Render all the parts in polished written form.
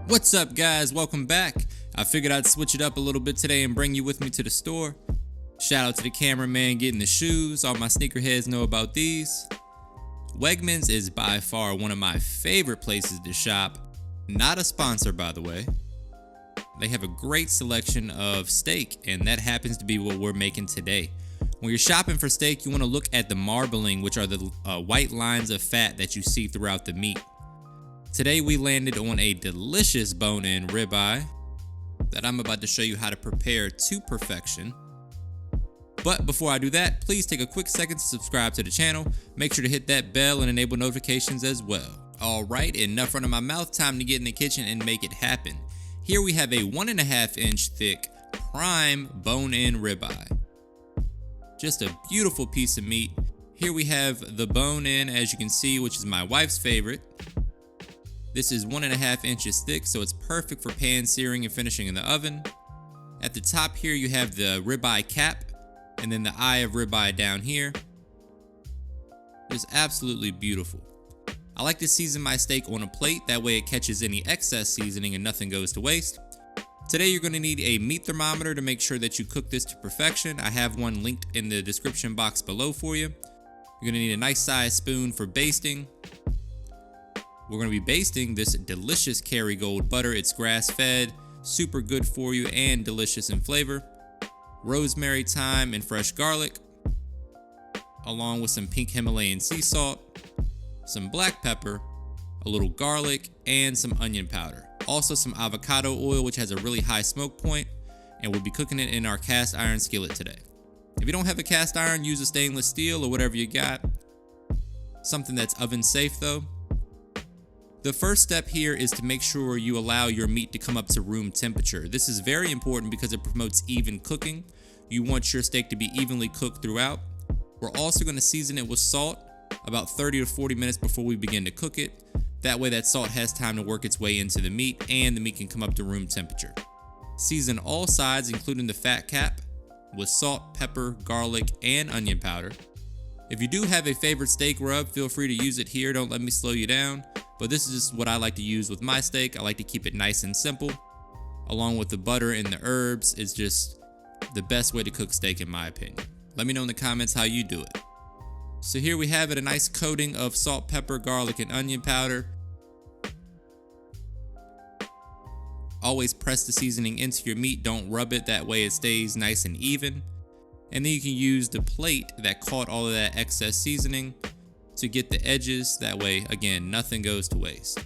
What's up, guys? Welcome back. I figured I'd switch it up a little bit today and bring you with me to the store. Shout out to the cameraman getting the shoes. All my sneakerheads know about these. Wegmans is by far one of my favorite places to shop. Not a sponsor, by the way. They have a great selection of steak, and that happens to be what we're making today. When you're shopping for steak, you want to look at the marbling, which are the white lines of fat that you see throughout the meat. Today we landed on a delicious bone-in ribeye that I'm about to show you how to prepare to perfection. But before I do that, please take a quick second to subscribe to the channel. Make sure to hit that bell and enable notifications as well. Alright, enough running my mouth, time to get in the kitchen and make it happen. Here we have a 1.5 inch thick prime bone-in ribeye. Just a beautiful piece of meat. Here we have the bone-in, as you can see, which is my wife's favorite. This is 1.5 inches thick, so it's perfect for pan searing and finishing in the oven. At the top here you have the ribeye cap, and then the eye of ribeye down here. It's absolutely beautiful. I like to season my steak on a plate, that way it catches any excess seasoning and nothing goes to waste. Today you're going to need a meat thermometer to make sure that you cook this to perfection. I have one linked in the description box below for you. You're going to need a nice sized spoon for basting. We're going to be basting this delicious Kerrygold butter. It's grass-fed, super good for you, and delicious in flavor. Rosemary, thyme, and fresh garlic, along with some pink Himalayan sea salt, some black pepper, a little garlic, and some onion powder. Also some avocado oil, which has a really high smoke point, and we'll be cooking it in our cast iron skillet today. If you don't have a cast iron, use a stainless steel or whatever you got. Something that's oven safe though. The first step here is to make sure you allow your meat to come up to room temperature. This is very important because it promotes even cooking. You want your steak to be evenly cooked throughout. We're also going to season it with salt about 30 to 40 minutes before we begin to cook it. That way that salt has time to work its way into the meat and the meat can come up to room temperature. Season all sides, including the fat cap, with salt, pepper, garlic, and onion powder. If you do have a favorite steak rub, feel free to use it here. Don't let me slow you down. But this is just what I like to use with my steak. I like to keep it nice and simple. Along with the butter and the herbs, it's just the best way to cook steak in my opinion. Let me know in the comments how you do it. So here we have it, a nice coating of salt, pepper, garlic, and onion powder. Always press the seasoning into your meat. Don't rub it, that way it stays nice and even. And then you can use the plate that caught all of that excess seasoning to get the edges, that way again nothing goes to waste.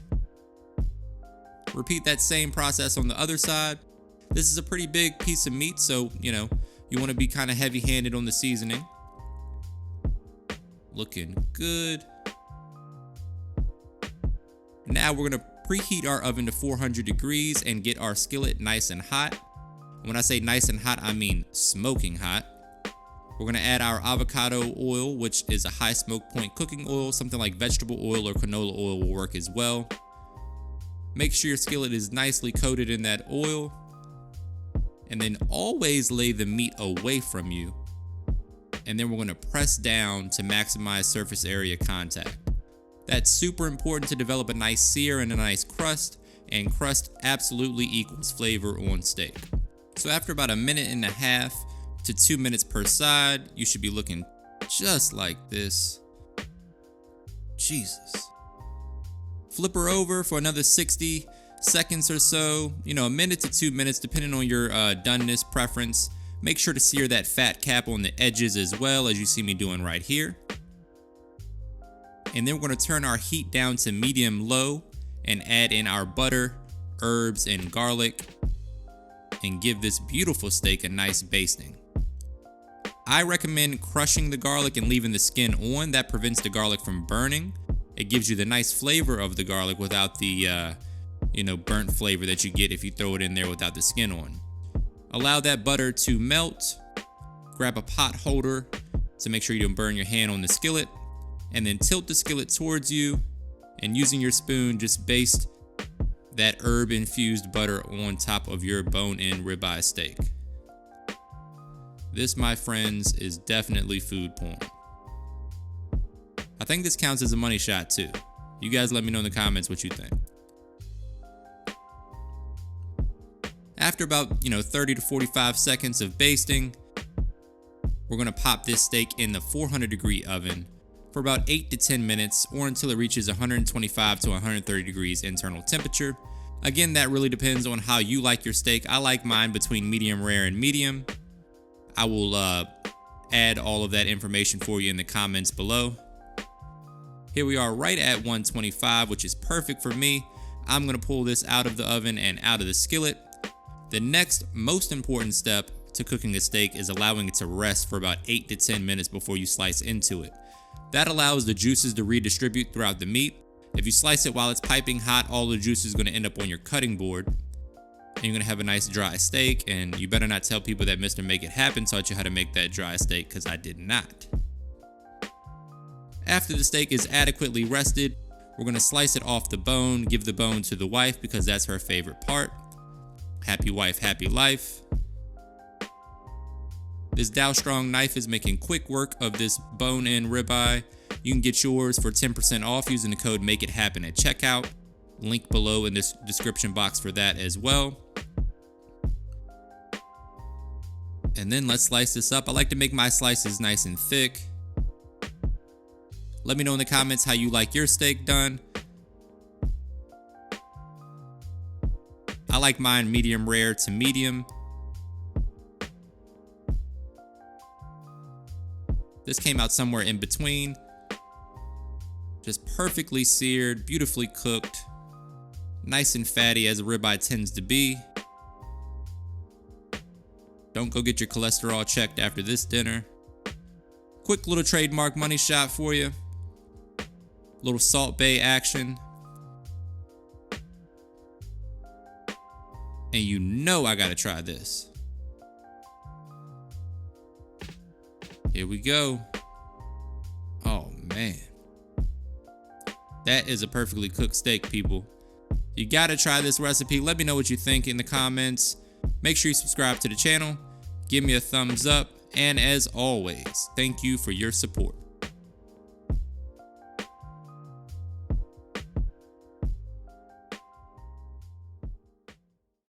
Repeat that same process on the other side. This is a pretty big piece of meat, so you want to be kind of heavy-handed on the seasoning. Looking good. Now we're going to preheat our oven to 400 degrees and get our skillet nice and hot. When I say nice and hot, I mean smoking hot. We're going to add our avocado oil, which is a high smoke point cooking oil. Something like vegetable oil or canola oil will work as well. Make sure your skillet is nicely coated in that oil. And then always lay the meat away from you. And then we're going to press down to maximize surface area contact. That's super important to develop a nice sear and a nice crust. And crust absolutely equals flavor on steak. So after about 1.5 minutes to 2 minutes per side, you should be looking just like this. Jesus. Flip her over for another 60 seconds or so, 1 minute to 2 minutes, depending on your doneness preference. Make sure to sear that fat cap on the edges as well, as you see me doing right here. And then we're going to turn our heat down to medium-low and add in our butter, herbs, and garlic, and give this beautiful steak a nice basting. I recommend crushing the garlic and leaving the skin on. That prevents the garlic from burning. It gives you the nice flavor of the garlic without the, burnt flavor that you get if you throw it in there without the skin on. Allow that butter to melt. Grab a pot holder to make sure you don't burn your hand on the skillet. And then tilt the skillet towards you. And using your spoon, just baste that herb-infused butter on top of your bone-in ribeye steak. This, my friends, is definitely food porn. I think this counts as a money shot too. You guys let me know in the comments what you think. After about 30 to 45 seconds of basting, we're gonna pop this steak in the 400-degree oven for about 8 to 10 minutes, or until it reaches 125 to 130 degrees internal temperature. Again, that really depends on how you like your steak. I like mine between medium rare and medium. I will add all of that information for you in the comments below. Here we are right at 125, which is perfect for me. I'm gonna pull this out of the oven and out of the skillet. The next most important step to cooking a steak is allowing it to rest for about 8 to 10 minutes before you slice into it. That allows the juices to redistribute throughout the meat. If you slice it while it's piping hot, all the juice is gonna end up on your cutting board, and you're gonna have a nice dry steak. And you better not tell people that Mr. Make It Happen taught you how to make that dry steak, because I did not. After the steak is adequately rested, we're gonna slice it off the bone, give the bone to the wife because that's her favorite part. Happy wife, happy life. This Dow Strong knife is making quick work of this bone-in ribeye. You can get yours for 10% off using the code MAKEITHAPPEN at checkout. Link below in this description box for that as well. And then let's slice this up. I like to make my slices nice and thick. Let me know in the comments how you like your steak done. I like mine medium rare to medium. This came out somewhere in between. Just perfectly seared, beautifully cooked, nice and fatty as a ribeye tends to be. Don't go get your cholesterol checked after this dinner. Quick little trademark money shot for you. Little Salt Bae action. And you know I gotta try this. Here we go. Oh man. That is a perfectly cooked steak, people. You gotta try this recipe. Let me know what you think in the comments. Make sure you subscribe to the channel. Give me a thumbs up. And as always, thank you for your support.